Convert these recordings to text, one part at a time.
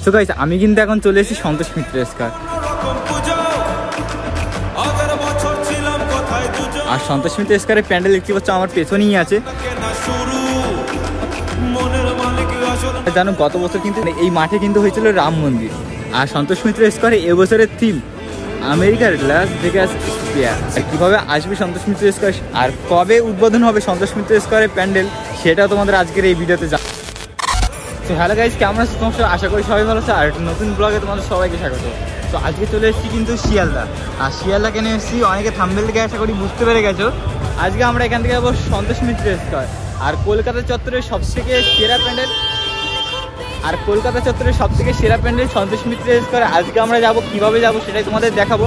So guys আমি কিন্তু এখন চলে এসেছি সন্তোষ মিত্র স্কয়ার। আর সন্তোষ মিত্র স্কয়ারের প্যান্ডেল দেখতে পাচ্ছ আমার পেছনেই আছে। জানো গত বছর কিন্তু এই মাঠে কিন্তু হয়েছিল রাম মন্দির, আর সন্তোষ মিত্র স্কয়ারে এবছরের থিম আমেরিকার লাস ভেগাস স্ফিয়ার। কীভাবে আসবে সন্তোষ মিত্র স্কয়ার আর কবে উদ্বোধন হবে সন্তোষ মিত্র স্কয়ারের প্যান্ডেল সেটা তোমাদের আজকের এই ভিডিওতে জানো। তো হ্যালো গাইজ, কেমন আছো তোমার? আশা করি সবাই ভালো আছে। আর একটা নতুন ব্লগে তোমাদের সবাইকে স্বাগত। তো আজকে চলে এসেছি কিন্তু শিয়ালদা। আর শিয়ালদা কেন এসেছি অনেকে থাম্বনেল থেকে আশা করি বুঝতে পেরে গেছো। আজকে আমরা এখান থেকে যাবো সন্তোষ মিত্র স্কয়ার। আর কলকাতা চত্বরের সবথেকে সেরা প্যান্ডেল সন্তোষ মিত্র স্কয়ার। আজকে আমরা যাবো, কিভাবে যাবো সেটাই তোমাদের দেখাবো।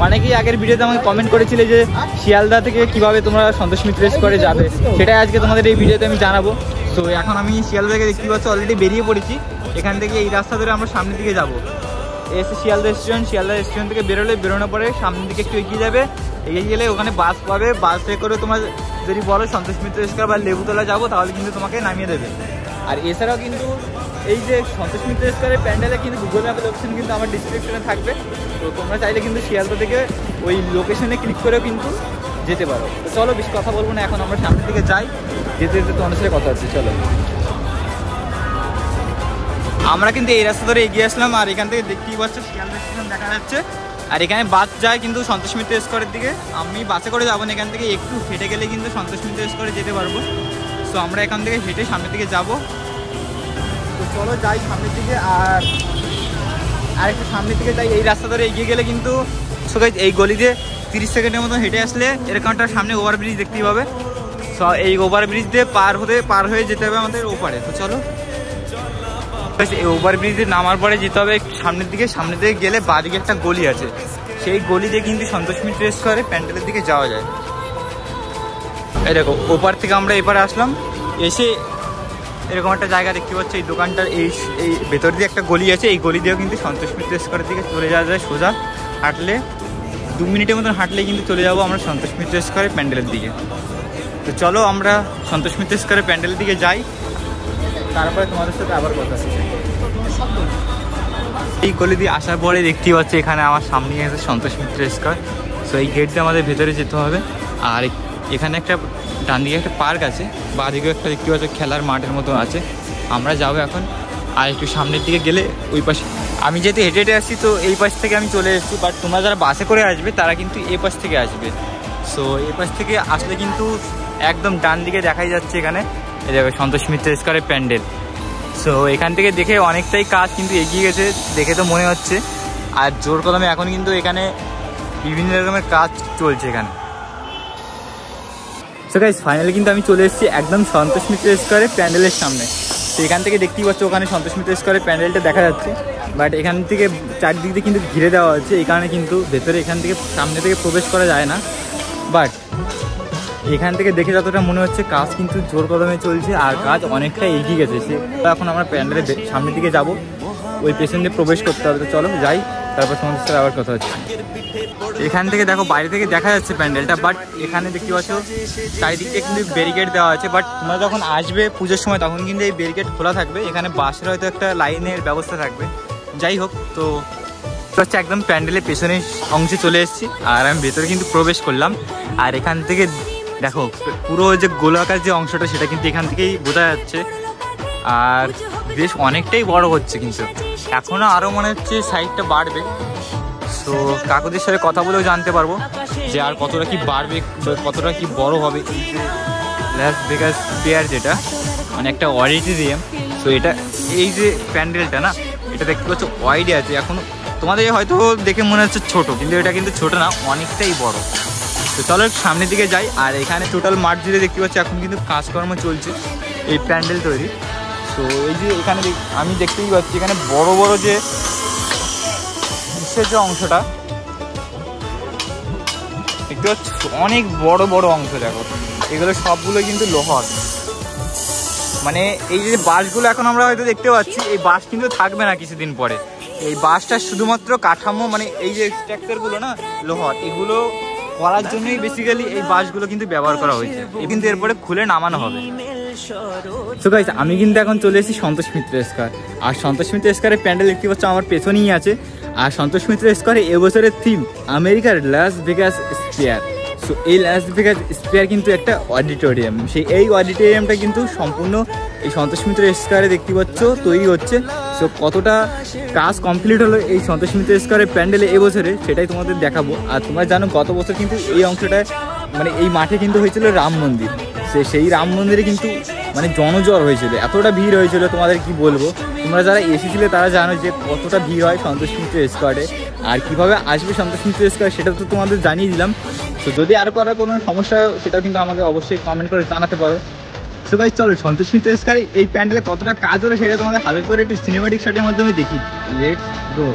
অনেকেই আগের ভিডিওতে আমাকে কমেন্ট করেছিলে যে শিয়ালদা থেকে কিভাবে তোমরা সন্তোষ মিত্র স্কয়ারে যাবে, সেটাই আজকে তোমাদের এই ভিডিওতে আমি জানাবো। তো এখন আমি শিয়ালদা থেকে দেখতে পাচ্ছি অলরেডি বেরিয়ে পড়েছি। এখান থেকে এই রাস্তা ধরে আমরা সামনের দিকে যাবো। এসে শিয়ালদা রেস্টুরেন্ট থেকে বেরোনোর পরে সামনের দিকে একটু এগিয়ে যাবে। এগিয়ে গেলে ওখানে বাস পাবে। বাসে করে তোমার যদি বলো সন্তোষ মিত্র স্কয়ার বা লেবুতলা যাবো তাহলে কিন্তু তোমাকে নামিয়ে দেবে। আর এছাড়াও কিন্তু এই যে সন্তোষ মিত্র স্কয়ারের প্যান্ডেলে কিন্তু গুগল ম্যাপের লোকেশন কিন্তু আমার ডিসক্রিপশনে থাকবে। তো তোমরা চাইলে কিন্তু শিয়ালদা থেকে ওই লোকেশনে ক্লিক করেও কিন্তু যেতে পারো। তো চলো বেশি কথা বলবো না, এখন আমরা সামনের দিকে যাই। যেতে যেতে তোমাদের সাথে কথা হচ্ছে। চলো, আমরা কিন্তু এই রাস্তা ধরে এগিয়ে আসলাম। আর এখান থেকে দেখতেই পাচ্ছ শিয়ালদা স্টেশন দেখা যাচ্ছে। আর এখানে বাস যায় কিন্তু সন্তোষ মিত্র স্কয়ারের দিকে। আমি বাসে করে যাবো না, এখান থেকে একটু হেঁটে গেলে কিন্তু সন্তোষ মিত্র স্কয়ারে যেতে পারবো। তো আমরা এখান থেকে হেঁটে সামনের দিকে যাবো। তো চলো যাই সামনের দিকে। আর একটু সামনের দিকে যাই। এই রাস্তা ধরে এগিয়ে গেলে কিন্তু এই গলি দিয়ে 30 সেকেন্ডের মতো হেঁটে আসলে এরকম একটা সামনে ওভারব্রিজ দেখতেই পাবে। সো এই ওভারব্রিজ দিয়ে পার হয়ে যেতে হবে আমাদের ওপারে। তো চলো, এই ওভারব্রিজে নামার পরে যেতে হবে সামনের দিকে। সামনের দিকে গেলে বাঁদিকে একটা গলি আছে, সেই গলি দিয়ে কিন্তু সন্তোষ মিত্র স্কয়ারে প্যান্ডেলের দিকে যাওয়া যায়। এই দেখো ওপার থেকে আমরা এপারে আসলাম, এসে এরকম একটা জায়গা দেখতে পাচ্ছি। এই দোকানটার এই ভেতর দিয়ে একটা গলি আছে, এই গলি দিয়েও কিন্তু সন্তোষ মিত্র স্কয়ারের দিকে চলে যাওয়া যায়। সোজা হাঁটলে 2 মিনিটের মতন হাঁটলেই কিন্তু চলে যাবো আমরা সন্তোষ মিত্র স্কয়ারের প্যান্ডেলের দিকে। তো চলো আমরা সন্তোষ মিত্র স্কয়ারের প্যান্ডেলের দিকে যাই, তারপরে তোমাদের সাথে আবার কথা আছে। এই গলি দিয়ে আসার পরে দেখতেই পাচ্ছি এখানে আমার সামনে আছে সন্তোষ মিত্র স্কয়ার। সো এই গেট দিয়ে আমাদের ভেতরে যেতে হবে। আর এখানে একটা ডান দিকে একটা পার্ক আছে, বা দিকে একটা দেখতে পাচ্ছি খেলার মাঠের মতো আছে। আমরা যাবো এখন। আর একটু সামনের দিকে গেলে ওই পাশে, আমি যেহেতু হেঁটে হেঁটে আসছি তো এই পাশ থেকে আমি চলে এসেছি। বাট তোমরা যারা বাসে করে আসবে তারা কিন্তু এই পাশ থেকে আসবে। সো এই পাশ থেকে আসলে কিন্তু একদম ডান দিকে দেখাই যাচ্ছে এখানে এই দেখো সন্তোষ মিত্র স্কয়ারের প্যান্ডেল। সো এখান থেকে দেখে অনেকটাই কাজ কিন্তু এগিয়ে গেছে দেখে তো মনে হচ্ছে। আর জোর কদমে এখন কিন্তু এখানে বিভিন্ন রকমের কাজ চলছে এখানে। সো গাইস ফাইনালি কিন্তু আমি চলে এসেছি একদম সন্তোষ মিত্র স্কয়ারের প্যান্ডেলের সামনে। তো এখান থেকে দেখতেই পাচ্ছ ওখানে সন্তোষ মিত্র স্কয়ারের প্যান্ডেলটা দেখা যাচ্ছে। বাট এখান থেকে চারদিক দিয়ে কিন্তু ঘিরে দেওয়া হচ্ছে, এই কারণে কিন্তু ভেতরে এখান থেকে সামনে থেকে প্রবেশ করা যায় না। বাট এখান থেকে দেখে যতটা মনে হচ্ছে কাজ কিন্তু জোর কদমে চলছে আর কাজ অনেকটা এগিয়ে গেছে। এখন আমরা প্যান্ডেলের সামনের দিকে যাব, ওই পেছন দিয়ে প্রবেশ করতে হবে। তো চলো যাই, তারপর তোমাদের সাথে আবার কথা হচ্ছে। এখান থেকে দেখো বাইরে থেকে দেখা যাচ্ছে প্যান্ডেলটা। বাট এখানে দেখতে পাচ্ছ চারিদিকে কিন্তু ব্যারিকেড দেওয়া আছে। বাট তোমরা যখন আসবে পুজোর সময় তখন কিন্তু এই ব্যারিকেড খোলা থাকবে। এখানে বাসের হয়তো একটা লাইনের ব্যবস্থা থাকবে। যাই হোক, তো হচ্ছে একদম প্যান্ডেলের পেছনের অংশে চলে এসেছি আর আমি ভেতরে কিন্তু প্রবেশ করলাম। আর এখান থেকে দেখো পুরো যে গোলাকার যে অংশটা সেটা কিন্তু এখান থেকেই বোঝা যাচ্ছে। আর বেশ অনেকটাই বড় হচ্ছে, কিন্তু এখনও আরও মনে হচ্ছে সাইডটা বাড়বে। সো কাকুদের সাথে কথা বলেও জানতে পারবো যে আর কতটা কি বাড়বে, কতটা কি বড় হবে এই যে লাস ভেগাস স্ফিয়ার, যেটা মানে একটা অডিটোরিয়াম। সো এটা এই যে প্যান্ডেলটা না, এটা দেখতে পাচ্ছ ওয়াইড আছে। এখন তোমাদের হয়তো দেখে মনে হচ্ছে ছোট, কিন্তু এটা কিন্তু ছোট না, অনেকটাই বড়। তো চলো সামনের দিকে যাই। আর এখানে টোটাল মাঠ জুড়ে দেখতে পাচ্ছি এখন কিন্তু কাজকর্ম চলছে এই প্যান্ডেল তৈরি। তো এই যে এখানে আমি দেখতেই পাচ্ছি এখানে বড় বড় যে নিচের যে অংশটা দেখতে পাচ্ছি অনেক বড় বড় অংশ। দেখো এগুলো সবগুলো কিন্তু লোহার। মানে এই যে বাসগুলো এখন আমরা হয়তো দেখতে পাচ্ছি, এই বাস কিন্তু থাকবে না কিছুদিন পরে। এই বাসটা শুধুমাত্র কাঠামো, মানে এই যে স্ট্রাকচারগুলো না লোহার, এগুলো করার জন্যই বেসিক্যালি এই বাসগুলো কিন্তু ব্যবহার করা হয়েছে। কিন্তু এরপরে খুলে নামানো হবে। সো গাইস, আমি কিন্তু এখন চলে এসেছি সন্তোষ মিত্র স্কয়ার। আর সন্তোষ মিত্র স্কয়ারের প্যান্ডেল দেখতে পাচ্ছ আমার পেছনেই আছে। আর সন্তোষ মিত্র স্কয়ারে এবছরের থিম আমেরিকার লাস ভেগাস স্পিয়ার। সো এই লাস ভেগাস স্পিয়ার কিন্তু একটা অডিটোরিয়াম, এই অডিটোরিয়ামটা কিন্তু সম্পূর্ণ এই সন্তোষ মিত্র স্কয়ারে দেখতে পাচ্ছ তৈরি হচ্ছে। সো কতটা কাজ কমপ্লিট হলো এই সন্তোষ মিত্র স্কয়ারের প্যান্ডেলে এবছরে, সেটাই তোমাদের দেখাবো। আর তোমরা জানো গত বছর কিন্তু এই অংশটায় মানে এই মাঠে কিন্তু হয়েছিল রাম মন্দির। সেই রাম মন্দিরে কিন্তু মানে জনজোয়ার হয়েছিল, এতটা ভিড় হয়েছিল তোমাদের কি বলবো। তোমরা যারা এসেছিলে তারা জানো যে কতটা ভিড় হয় সন্তোষ মিত্র স্কয়ারে, আর কীভাবে আসবে সন্তোষ মিত্র স্কয়ার সেটা তো তোমাদের জানিয়ে দিলাম। তো যদি আরও করার কোনো সমস্যা সেটাও কিন্তু আমাকে অবশ্যই কমেন্ট করে জানাতে পারো। সো গাইস, চলো সন্তোষ মিত্র স্কয়ারে এই প্যান্ডেলে কতটা কাজ হলো সেটা তোমাদের হাতে করে একটু সিনেমাটিক শটের মাধ্যমে দেখি। Let's go.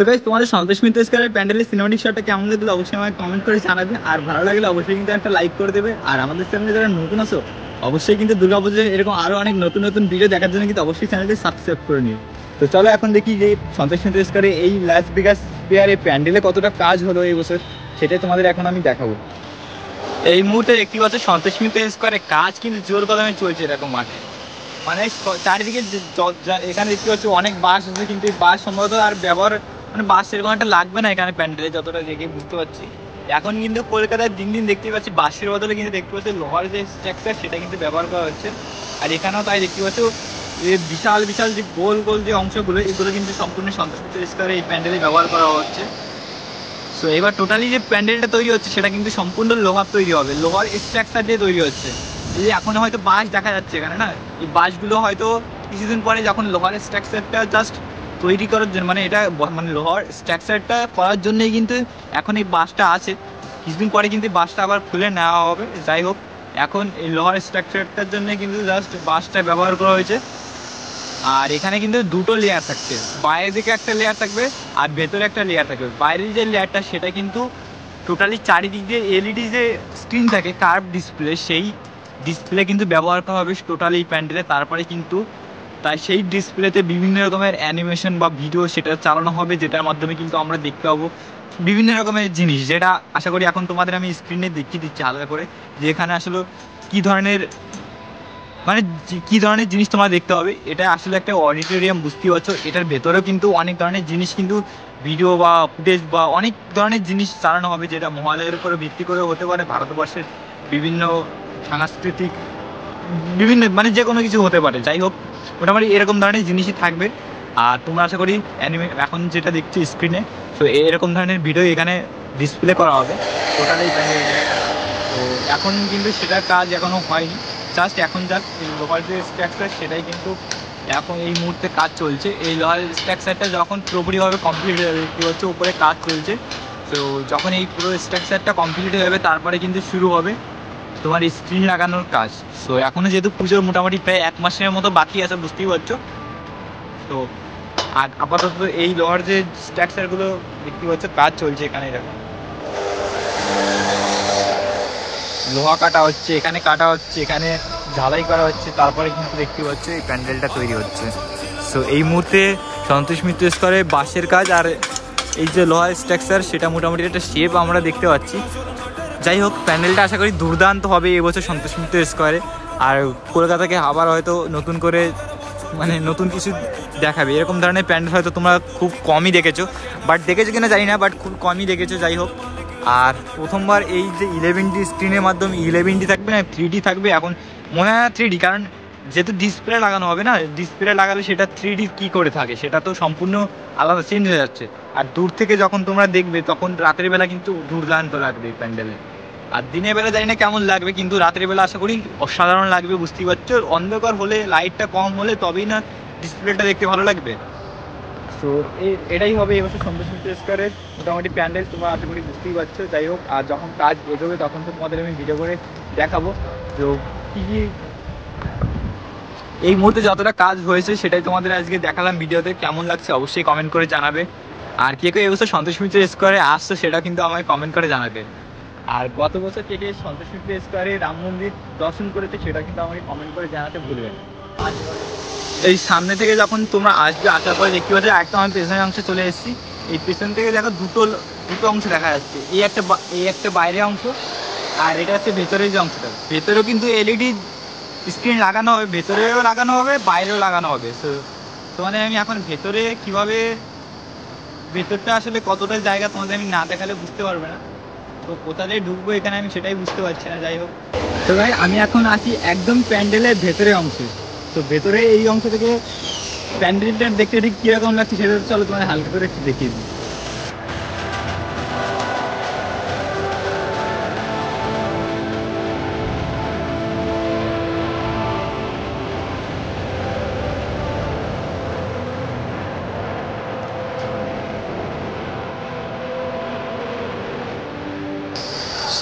সো গাইস, তোমাদের সন্তোষ মিত্র স্কয়ারের প্যান্ডেলের সিনেমাটিক শটটা কেমন লাগলো অবশ্যই আমাকে কমেন্ট করে জানাবে। আর ভালো লাগলে অবশ্যই কিন্তু একটা লাইক করে দেবে। আর আমাদের চ্যানেলে যারা নতুন আছো অবশ্যই কিন্তু দুর্গাপুজোর এরকম আরও অনেক নতুন নতুন ভিডিও দেখার জন্য কিন্তু অবশ্যই চ্যানেলটি সাবস্ক্রাইব করে নিও। তো চলো এখন দেখি যে সন্তোষ মিত্র স্কয়ারে এই লাস ভেগাস স্পিয়ারে প্যান্ডেলে কতটা কাজ হলো এই বছর, সেটাই তোমাদের এখন আমি দেখাবো। এই মুহূর্তে দেখতে পাচ্ছ সন্তোষ মিত্র স্কয়ারে কাজ কিন্তু জোর কদমে চলছে এরকম মাঠে। মানে চারিদিকে এখানে দেখতে পাচ্ছ অনেক বাস আছে, কিন্তু এই বাস সম্ভবত আর ব্যবহার মানে বাস সেরকম একটা লাগবে না এখানে প্যান্ডেলে, যতটা দেখে বুঝতে পারছি। এখন কিন্তু কলকাতায় দিন দিন দেখতে পাচ্ছি বাসের বদলে কিন্তু দেখতে পাচ্ছি লোহার যে স্ট্রাকচার সেটা কিন্তু ব্যবহার করা হচ্ছে। আর এখানেও তাই দেখতে পাচ্ছ বিশাল বিশাল যে গোল গোল যে অংশগুলো এগুলো কিন্তু সম্পূর্ণ সন্তোষ মিত্র স্কয়ারে এই প্যান্ডেলে ব্যবহার করা হচ্ছে। সো এবার টোটালি যে প্যান্ডেলটা তৈরি হচ্ছে সেটা কিন্তু সম্পূর্ণ লোহার তৈরি হবে, লোহার স্ট্রাকচার দিয়ে তৈরি হচ্ছে। এই যে এখন হয়তো বাস দেখা যাচ্ছে এখানে না, এই বাসগুলো হয়তো কিছুদিন পরে যখন লোহার স্ট্রাকচারটা জাস্ট তৈরি করার জন্য মানে এটা মানে লোহার স্ট্রাকচারটা করার জন্যই কিন্তু এখন এই বাসটা আছে। কিছুদিন পরে কিন্তু বাসটা আবার খুলে নেওয়া হবে। যাই হোক, এখন এই লোহার স্ট্রাকচারটার জন্য কিন্তু জাস্ট বাসটা ব্যবহার করা হয়েছে। আর এখানে কিন্তু দুটো লেয়ার থাকছে, বাইরের দিকে একটা লেয়ার থাকবে আর ভেতরে একটা লেয়ার থাকবে। বাইরের যে লেয়ারটা সেটা কিন্তু টোটালি চারিদিক দিয়ে এলইডি যে স্ক্রিন থাকে কার্ভ ডিসপ্লে, সেই ডিসপ্লে কিন্তু ব্যবহার করা হবে টোটালি এই প্যান্ডেলে। তারপরে কিন্তু তাই সেই ডিসপ্লেতে বিভিন্ন রকমের অ্যানিমেশন বা ভিডিও সেটা চালানো হবে, যেটার মাধ্যমে কিন্তু আমরা দেখতে পাবো বিভিন্ন রকমের জিনিস, যেটা আশা করি এখন তোমাদের আমি স্ক্রিনে দেখিয়ে দিচ্ছি হালকা করে, যে এখানে আসলে কী ধরনের মানে কী ধরনের জিনিস তোমরা দেখতে হবে। এটা আসলে একটা অডিটোরিয়াম, বুঝতেই পারছো। এটার ভেতরেও কিন্তু অনেক ধরনের জিনিস কিন্তু ভিডিও বা ফুটেজ বা অনেক ধরনের জিনিস চালানো হবে, যেটা মহালয়ের উপরে ভিত্তি করে হতে পারে, ভারতবর্ষের বিভিন্ন সাংস্কৃতিক বিভিন্ন মানে যে কোনো কিছু হতে পারে। যাই হোক, মোটামুটি এরকম ধরনের জিনিসই থাকবে। আর তোমরা আশা করি এখন যেটা দেখছি স্ক্রিনে, তো এরকম ধরনের ভিডিও এখানে ডিসপ্লে করা হবে টোটালি। তো এখন কিন্তু সেটার কাজ এখনও হয়নি, জাস্ট এখন যা লোহার যে স্ট্রাকচার সেটাই কিন্তু এখন এই মুহূর্তে কাজ চলছে। এই লোহার স্ট্রাকচারটা যখন পুরোপুরিভাবে কমপ্লিট হয়ে যাবে, কী হচ্ছে উপরে কাজ চলছে, তো যখন এই পুরো স্ট্রাকচারটা কমপ্লিট হয়ে যাবে তারপরে কিন্তু শুরু হবে তোমার স্ক্রিন লাগানোর কাজ। সো এখনও যেহেতু পুজোর মোটামুটি প্রায় 1 মাসের মতো বাকি আছে, বুঝতেই পারছো। তো আর আপাতত এই লোহার যে স্ট্রাকচারগুলো দেখতে পাচ্ছ কাজ চলছে এখানে, দেখো লোহা কাটা হচ্ছে, এখানে কাটা হচ্ছে, এখানে ঝালাই করা হচ্ছে, তারপরে কিন্তু দেখতে পাচ্ছ এই প্যান্ডেলটা তৈরি হচ্ছে। সো এই মুহূর্তে সন্তোষ মিত্র স্কয়ারে বাঁশের কাজ আর এই যে লোহার স্ট্রাকচার সেটা মোটামুটি একটা শেপ আমরা দেখতে পাচ্ছি। যাই হোক, প্যান্ডেলটা আশা করি দুর্দান্ত হবে এবছর সন্তোষ মিত্র স্কয়ারে। আর কলকাতাকে আবার হয়তো নতুন করে মানে নতুন কিছু দেখাবে, এরকম ধরনের প্যান্ডেল হয়তো তোমরা খুব কমই দেখেছো, বাট দেখেছো কিনা জানি না, বাট খুব কমই দেখেছো। যাই হোক, আর প্রথমবার এই যে 11D স্ক্রিনের মাধ্যমে 11D থাকবে না 3D থাকবে, এখন মনে হয় না 3D, কারণ যেহেতু ডিসপ্লে লাগানো হবে না, ডিসপ্লে লাগালে সেটা 3D কী করে থাকে সেটা তো সম্পূর্ণ আলাদা চেঞ্জ হয়ে যাচ্ছে। আর দূর থেকে যখন তোমরা দেখবে তখন রাতের বেলা কিন্তু দুর্দান্ত লাগবে এই প্যান্ডেলে। আর দিনের বেলা জানি না কেমন লাগবে, কিন্তু রাতের বেলা আশা করি অসাধারণ লাগবে, বুঝতেই পারছো। অন্ধকার হলে লাইটটা কম হলে তবেই না ডিসপ্লেটা দেখতে ভালো লাগবে। সো এটাই হবে এবছর সন্তোষ মিত্র স্কোয়ারের মোটামুটি প্যান্ডেল। তোমরা আশা করি বুঝতেই পারছো। যাই হোক, আর যখন কাজ এগোবে তখন তো তোমাদের আমি ভিডিও করে দেখাবো। তো কী কী এই মুহূর্তে যতটা কাজ হয়েছে সেটাই তোমাদের আজকে দেখালাম ভিডিওতে। কেমন লাগছে অবশ্যই কমেন্ট করে জানাবে। আর কে কে এবছর সন্তোষ মিত্র স্কোয়ারে আসছে সেটা কিন্তু আমায় কমেন্ট করে জানাবে। আর গত বছর কে কে সন্তোষ মিত্র স্কোয়ারে রাম মন্দির দর্শন করেছে সেটা কিন্তু আমাকে কমেন্ট করে জানাতে ভুলবেন। এই সামনে থেকে যখন তোমরা আসবে, আসার পরে দেখতে পাচ্ছ একদম আমি পেছনের অংশে চলে এসেছি। এই পেছন থেকে দেখো দুটো অংশ দেখা যাচ্ছে। এই একটা বাইরের অংশ, আর এটা হচ্ছে ভেতরের যে অংশটা। ভেতরেও কিন্তু এলইডি স্ক্রিন লাগানো হবে, ভেতরেও লাগানো হবে, বাইরেও লাগানো হবে। তো তোমাদের আমি এখন ভেতরে কিভাবে, ভেতরটা আসলে কতটা জায়গা তোমাদের আমি না দেখালে বুঝতে পারবে না। তো কোথা দিয়ে ঢুকবো এখানে আমি সেটাই বুঝতে পারছি না। যাই হোক, তো ভাই আমি এখন আছি একদম প্যান্ডেলের ভেতরের অংশে। তো ভেতরে এই অংশ থেকে প্যান্ডেলটা দেখতে ঠিক কীরকম লাগছে সেটা চলো তোমাদের হালকা করে একটু দেখিয়ে দিই।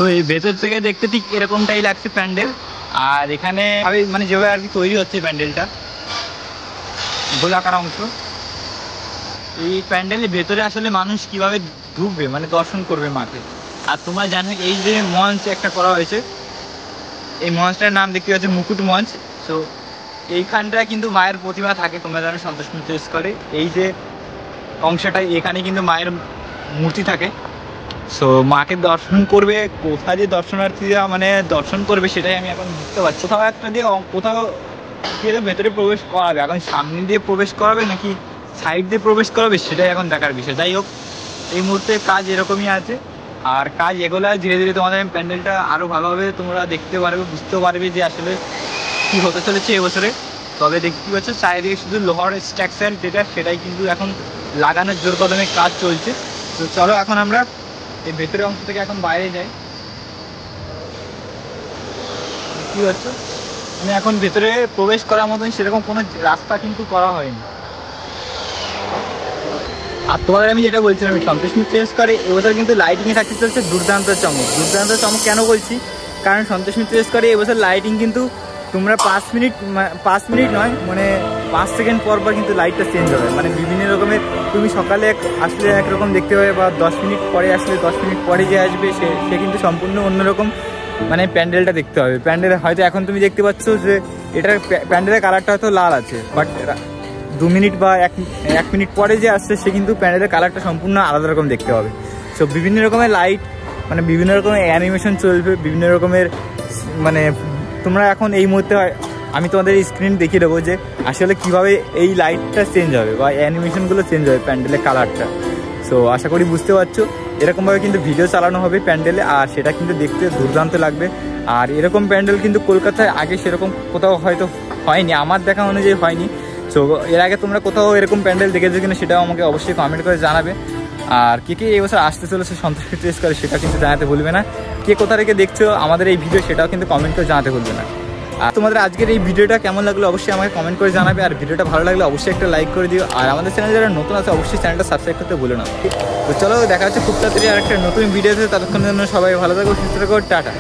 তো এই ভেতর থেকে দেখতে ঠিক এরকমটাই লাগছে প্যান্ডেল। আর এখানে মানে যেভাবে আর কি তৈরি হচ্ছে প্যান্ডেলটা, গোলাকার অংশ, এই প্যান্ডেলের ভেতরে আসলে মানুষ কিভাবে ঢুকবে, মানে দর্শন করবে মাকে। আর তোমরা জানো এই যে মঞ্চ একটা করা হয়েছে, এই মঞ্চটার নাম দেখতে পাচ্ছ মুকুট মঞ্চ। তো এইখানটা কিন্তু মায়ের প্রতিমা থাকে, তোমরা জানো সন্তোষ মিত্র স্কোয়ারে এই যে অংশটা, এখানে কিন্তু মায়ের মূর্তি থাকে। সো মাকে দর্শন করবে, কোথায় দিয়ে দর্শনার্থীরা মানে দর্শন করবে সেটাই আমি এখন বুঝতে পারছি। কোথাও একটা দিয়ে কোথাও দিয়ে ভেতরে প্রবেশ করাবে, এখন সামনে দিয়ে প্রবেশ করাবে নাকি সাইড দিয়ে প্রবেশ করাবে সেটাই এখন দেখার বিষয়। যাই হোক, এই মুহূর্তে কাজ এরকমই আছে। আর কাজ এগোলে ধীরে ধীরে তোমাদের প্যান্ডেলটা আরও ভালোভাবে তোমরা দেখতে পারবে, বুঝতেও পারবে যে আসলে কী হতে চলেছে এবছরে। তবে দেখতে পাচ্ছ চারিদিকে শুধু লোহার স্ট্রাকচার যেটা, সেটাই কিন্তু এখন লাগানোর জোর কদমে কাজ চলছে। তো চলো এখন আমরা এই ভেতরের অংশ থেকে এখন বাইরে যাই। কি হচ্ছে, আমি এখন ভেতরে প্রবেশ করার মতন সেরকম কোনো রাস্তা কিন্তু করা হয়নি। আর তোমাদের আমি যেটা বলছিলাম, আমি সন্তোষ মিত্র স্কোয়ারে এবছর কিন্তু লাইটিংয়ে থাকতে চলছে দুর্দান্ত চমক। দুর্দান্ত চমক কেন বলছি, কারণ সন্তোষ মিত্র স্কোয়ারে এবছর লাইটিং কিন্তু তোমরা 5 মিনিট নয়, মানে 5 সেকেন্ড পর পর কিন্তু লাইটটা চেঞ্জ হবে। মানে বিভিন্ন রকমের, তুমি সকালে আসলে একরকম দেখতে পাবে, বা 10 মিনিট পরে আসলে 10 মিনিট পরে যে আসবে সে কিন্তু সম্পূর্ণ অন্যরকম মানে প্যান্ডেলটা দেখতে হবে। প্যান্ডেল হয়তো এখন তুমি দেখতে পাচ্ছ যে এটার প্যান্ডেলের কালারটা হয়তো লাল আছে, বাট 2 মিনিট বা 1 মিনিট পরে যে আসছে সে কিন্তু প্যান্ডেলের কালারটা সম্পূর্ণ আলাদা রকম দেখতে হবে। সো বিভিন্ন রকমের লাইট, মানে বিভিন্ন রকমের অ্যানিমেশন চলবে, বিভিন্ন রকমের, মানে তোমরা এখন এই মুহূর্তে আমি তোমাদের স্ক্রিন দেখিয়ে দেবো যে আসলে কিভাবে এই লাইটটা চেঞ্জ হবে বা অ্যানিমেশনগুলো চেঞ্জ হবে প্যান্ডেলের কালারটা। সো আশা করি বুঝতে পারছো, এরকমভাবে কিন্তু ভিডিও চালানো হবে প্যান্ডেলে, আর সেটা কিন্তু দেখতে দুর্দান্ত লাগবে। আর এরকম প্যান্ডেল কিন্তু কলকাতায় আগে সেরকম কোথাও হয়তো হয়নি, আমার দেখা অনুযায়ী হয়নি। সো এর আগে তোমরা কোথাও এরকম প্যান্ডেল দেখেছো কিনা সেটাও আমাকে অবশ্যই কমেন্ট করে জানাবে। আর কে এই বছর আসতে চলেছে সন্তোষ মিত্র স্কোয়ারে সেটা কিন্তু জানাতে ভুলবে না। কে কোথা থেকে দেখছো আমাদের এই ভিডিও সেটাও কিন্তু কমেন্ট করে জানাতে ভুলবে না। আর তোমাদের আজকের এই ভিডিওটা কেমন লাগলো অবশ্যই আমাকে কমেন্ট করে জানাবে। আর ভিডিওটা ভালো লাগলে অবশ্যই একটা লাইক করে দিও। আর আমাদের চ্যানেল যারা নতুন আছে অবশ্যই চ্যানেলটা সাবস্ক্রাইব করতে ভুলো না। তো চলো দেখা হচ্ছে খুব তাড়াতাড়ি আর একটা নতুন ভিডিওতে। ততক্ষণের জন্য সবাই ভালো থাকো, সুস্থ থাকো, টাটা।